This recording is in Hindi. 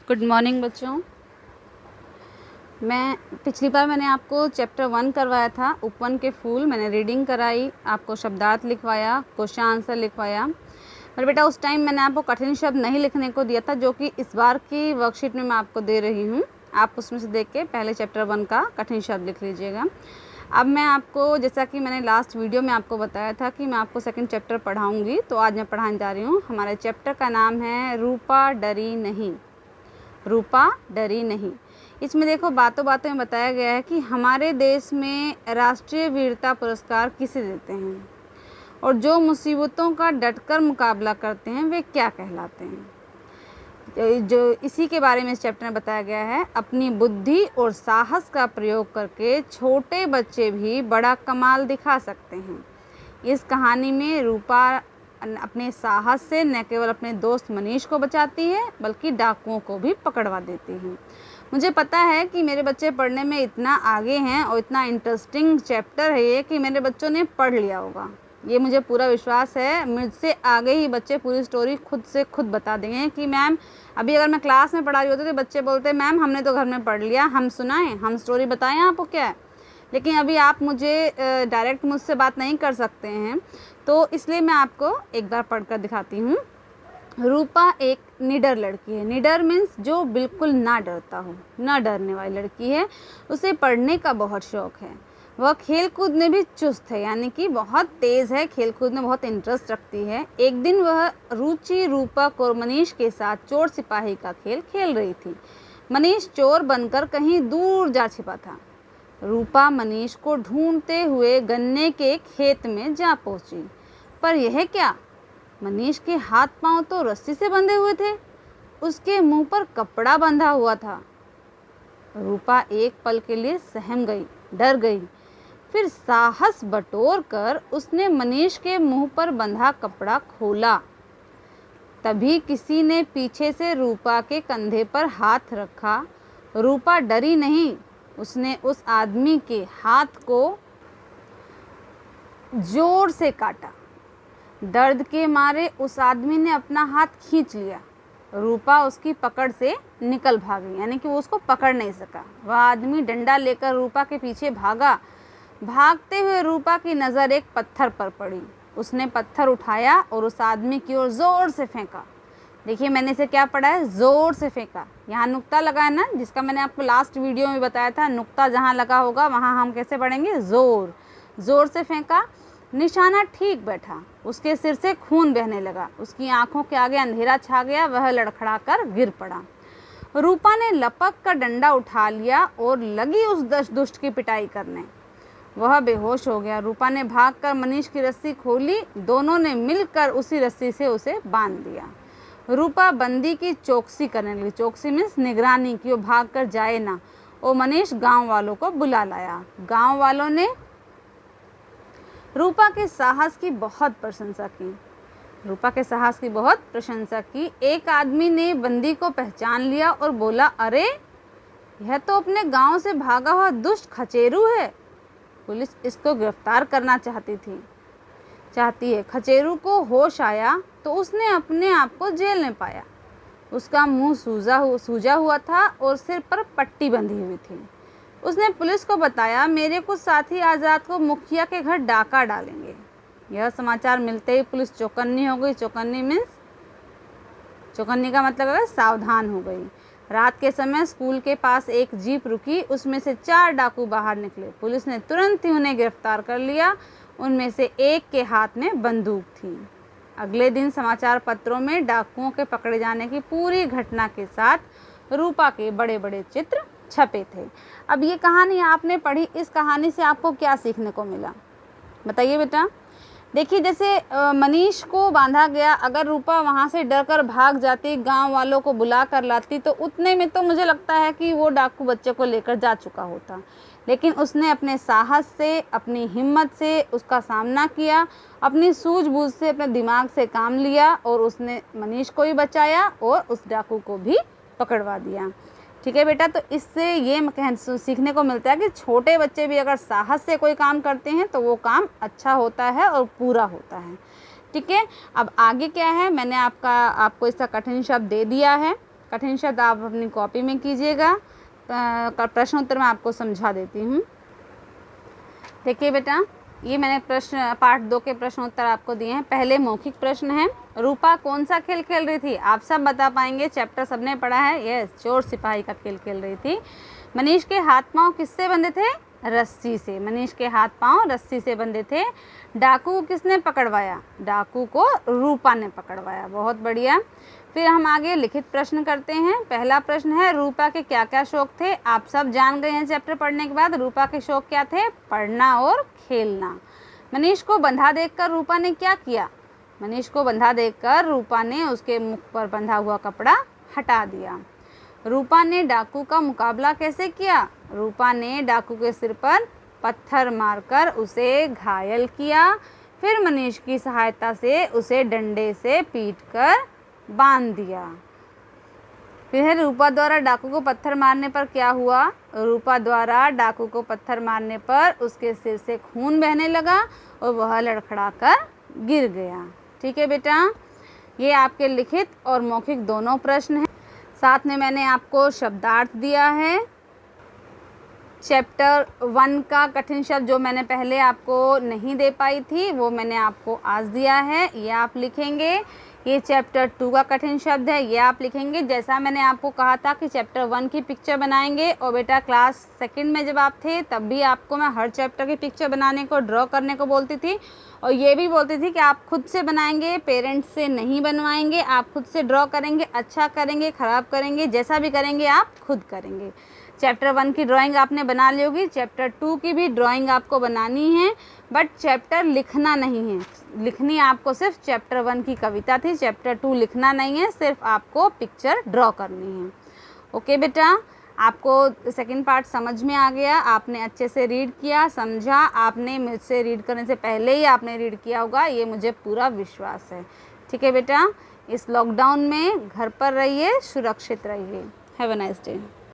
गुड मॉर्निंग बच्चों। मैं पिछली बार मैंने आपको चैप्टर 1 करवाया था, उपवन के फूल। मैंने रीडिंग कराई, आपको शब्दार्थ लिखवाया, क्वेश्चन आंसर लिखवाया। पर बेटा उस टाइम मैंने आपको कठिन शब्द नहीं लिखने को दिया था, जो कि इस बार की वर्कशीट में मैं आपको दे रही हूँ। आप उसमें से देख के पहले चैप्टर 1 का कठिन शब्द लिख लीजिएगा। अब मैं आपको, जैसा कि मैंने लास्ट वीडियो में आपको बताया था कि मैं आपको सेकंड चैप्टर पढ़ाऊँगी, तो आज मैं पढ़ाने जा रही हूँ। हमारे चैप्टर का नाम है रूपा डरी नहीं। रूपा डरी नहीं। इसमें देखो बातों बातों में बताया गया है कि हमारे देश में राष्ट्रीय वीरता पुरस्कार किसे देते हैं और जो मुसीबतों का डटकर मुकाबला करते हैं वे क्या कहलाते हैं। जो इसी के बारे में इस चैप्टर में बताया गया है। अपनी बुद्धि और साहस का प्रयोग करके छोटे बच्चे भी बड़ा कमाल दिखा सकते हैं। इस कहानी में रूपा अपने साहस से न केवल अपने दोस्त मनीष को बचाती है बल्कि डाकुओं को भी पकड़वा देती है। मुझे पता है कि मेरे बच्चे पढ़ने में इतना आगे हैं और इतना इंटरेस्टिंग चैप्टर है ये कि मेरे बच्चों ने पढ़ लिया होगा। ये मुझे पूरा विश्वास है। मुझसे आगे ही बच्चे पूरी स्टोरी खुद से खुद बता देंगे कि मैम, अभी अगर मैं क्लास में पढ़ा रही होती तो बच्चे बोलते मैम हमने तो घर में पढ़ लिया, हम सुनाएं, हम स्टोरी बताएं आपको क्या है। लेकिन अभी आप मुझे डायरेक्ट मुझसे बात नहीं कर सकते हैं, तो इसलिए मैं आपको एक बार पढ़कर दिखाती हूँ। रूपा एक निडर लड़की है। निडर मीन्स जो बिल्कुल ना डरता हो, ना डरने वाली लड़की है। उसे पढ़ने का बहुत शौक है। वह खेल कूद में भी चुस्त है, यानी कि बहुत तेज़ है, खेल कूद में बहुत इंटरेस्ट रखती है। एक दिन वह रुचि, रूपक और मनीष के साथ चोर सिपाही का खेल खेल रही थी। मनीष चोर बनकर कहीं दूर जा छिपा था। रूपा मनीष को ढूंढते हुए गन्ने के खेत में जा पहुंची। पर यह क्या, मनीष के हाथ पांव तो रस्सी से बंधे हुए थे, उसके मुंह पर कपड़ा बंधा हुआ था। रूपा एक पल के लिए सहम गई, डर गई। फिर साहस बटोर कर उसने मनीष के मुंह पर बंधा कपड़ा खोला। तभी किसी ने पीछे से रूपा के कंधे पर हाथ रखा। रूपा डरी नहीं, उसने उस आदमी के हाथ को जोर से काटा। दर्द के मारे उस आदमी ने अपना हाथ खींच लिया। रूपा उसकी पकड़ से निकल भागी, यानी कि वो उसको पकड़ नहीं सका। वह आदमी डंडा लेकर रूपा के पीछे भागा। भागते हुए रूपा की नज़र एक पत्थर पर पड़ी। उसने पत्थर उठाया और उस आदमी की ओर जोर से फेंका। देखिए मैंने इसे क्या पढ़ा है, जोर से फेंका। यहाँ नुक्ता लगा है ना, जिसका मैंने आपको लास्ट वीडियो में बताया था। नुक्ता जहाँ लगा होगा वहाँ हम कैसे पढ़ेंगे, जोर। जोर से फेंका, निशाना ठीक बैठा। उसके सिर से खून बहने लगा। उसकी आंखों के आगे अंधेरा छा गया। वह लड़खड़ाकर गिर पड़ा। रूपा ने लपक कर डंडा उठा लिया और लगी उस दुष्ट की पिटाई करने। वह बेहोश हो गया। रूपा ने भागकर मनीष की रस्सी खोली। दोनों ने मिलकर उसी रस्सी से उसे बांध दिया। रूपा बंदी की चौकसी करने लगी। चौकसी मीन्स निगरानी की, वो भाग कर जाए ना। और मनीष गांव वालों को बुला लाया। गांव वालों ने रूपा के साहस की बहुत प्रशंसा की। रूपा के साहस की बहुत प्रशंसा की। एक आदमी ने बंदी को पहचान लिया और बोला, अरे यह तो अपने गांव से भागा हुआ दुष्ट खचेरू है। पुलिस इसको गिरफ्तार करना चाहती है। खचेरू को होश आया तो उसने अपने आप को जेल में पाया। उसका मुंह सूजा हुआ था और सिर पर पट्टी बंधी हुई थी। उसने पुलिस को बताया, मेरे कुछ साथी आज रात को मुखिया के घर डाका डालेंगे। यह समाचार मिलते ही पुलिस चौकन्नी हो गई। चौकन्नी मीन्स, चौकन्नी का मतलब है सावधान हो गई। रात के समय स्कूल के पास एक जीप रुकी। उसमें से 4 डाकू बाहर निकले। पुलिस ने तुरंत ही उन्हें गिरफ्तार कर लिया। उनमें से एक के हाथ में बंदूक थी। अगले दिन समाचार पत्रों में डाकुओं के पकड़े जाने की पूरी घटना के साथ रूपा के बड़े बड़े चित्र छपे थे। अब ये कहानी आपने पढ़ी, इस कहानी से आपको क्या सीखने को मिला बताइए बेटा। देखिए जैसे मनीष को बांधा गया, अगर रूपा वहाँ से डर कर भाग जाती, गांव वालों को बुला कर लाती, तो उतने में तो मुझे लगता है कि वो डाकू बच्चे को लेकर जा चुका होता। लेकिन उसने अपने साहस से, अपनी हिम्मत से उसका सामना किया, अपनी सूझबूझ से, अपने दिमाग से काम लिया और उसने मनीष को भी बचाया और उस डाकू को भी पकड़वा दिया। ठीक है बेटा, तो इससे ये सीखने को मिलता है कि छोटे बच्चे भी अगर साहस से कोई काम करते हैं तो वो काम अच्छा होता है और पूरा होता है। ठीक है, अब आगे क्या है, मैंने आपको इसका कठिन शब्द दे दिया है। कठिन शब्द आप अपनी कॉपी में कीजिएगा। प्रश्न उत्तर मैं आपको समझा देती हूँ। देखिए बेटा, ये मैंने प्रश्न पार्ट 2 के प्रश्न उत्तर आपको दिए हैं। पहले मौखिक प्रश्न है, रूपा कौन सा खेल खेल रही थी? आप सब बता पाएंगे, चैप्टर सबने पढ़ा है। यस, चोर सिपाही का खेल खेल रही थी। मनीष के हाथ पांव किससे बंधे थे? रस्सी से। मनीष के हाथ पांव रस्सी से बंधे थे। डाकू को किसने पकड़वाया? डाकू को रूपा ने पकड़वाया। बहुत बढ़िया। फिर हम आगे लिखित प्रश्न करते हैं। पहला प्रश्न है, रूपा के क्या क्या शौक थे? आप सब जान गए हैं चैप्टर पढ़ने के बाद। रूपा के शौक क्या थे? पढ़ना और खेलना। मनीष को बंधा देखकर रूपा ने क्या किया? मनीष को बंधा देखकर रूपा ने उसके मुख पर बंधा हुआ कपड़ा हटा दिया। रूपा ने डाकू का मुकाबला कैसे किया? रूपा ने डाकू के सिर पर पत्थर मारकर उसे घायल किया। फिर मनीष की सहायता से उसे डंडे से पीटकर बांध दिया। फिर रूपा द्वारा डाकू को पत्थर मारने पर क्या हुआ? रूपा द्वारा डाकू को पत्थर मारने पर उसके सिर से खून बहने लगा और वह लड़खड़ाकर गिर गया। ठीक है बेटा, ये आपके लिखित और मौखिक दोनों प्रश्न हैं। साथ में मैंने आपको शब्दार्थ दिया है। चैप्टर 1 का कठिन शब्द जो मैंने पहले आपको नहीं दे पाई थी, वो मैंने आपको आज दिया है, ये आप लिखेंगे। ये चैप्टर 2 का कठिन शब्द है, ये आप लिखेंगे। जैसा मैंने आपको कहा था कि चैप्टर 1 की पिक्चर बनाएंगे, और बेटा क्लास 2 में जब आप थे तब भी आपको मैं हर चैप्टर की पिक्चर बनाने को, ड्रॉ करने को बोलती थी, और ये भी बोलती थी कि आप खुद से बनाएंगे, पेरेंट्स से नहीं बनवाएंगे। आप खुद से ड्रॉ करेंगे, अच्छा करेंगे, ख़राब करेंगे, जैसा भी करेंगे आप खुद करेंगे। चैप्टर 1 की ड्राइंग आपने बना ली होगी, चैप्टर 2 की भी ड्राइंग आपको बनानी है, बट चैप्टर लिखना नहीं है। लिखनी आपको सिर्फ चैप्टर 1 की कविता थी, चैप्टर 2 लिखना नहीं है, सिर्फ आपको पिक्चर ड्रॉ करनी है। ओके बेटा, आपको सेकंड पार्ट समझ में आ गया, आपने अच्छे से रीड किया, समझा। आपने मुझसे रीड करने से पहले ही आपने रीड किया होगा, ये मुझे पूरा विश्वास है। ठीक है बेटा, इस लॉकडाउन में घर पर रहिए, सुरक्षित रहिए। Have a nice day.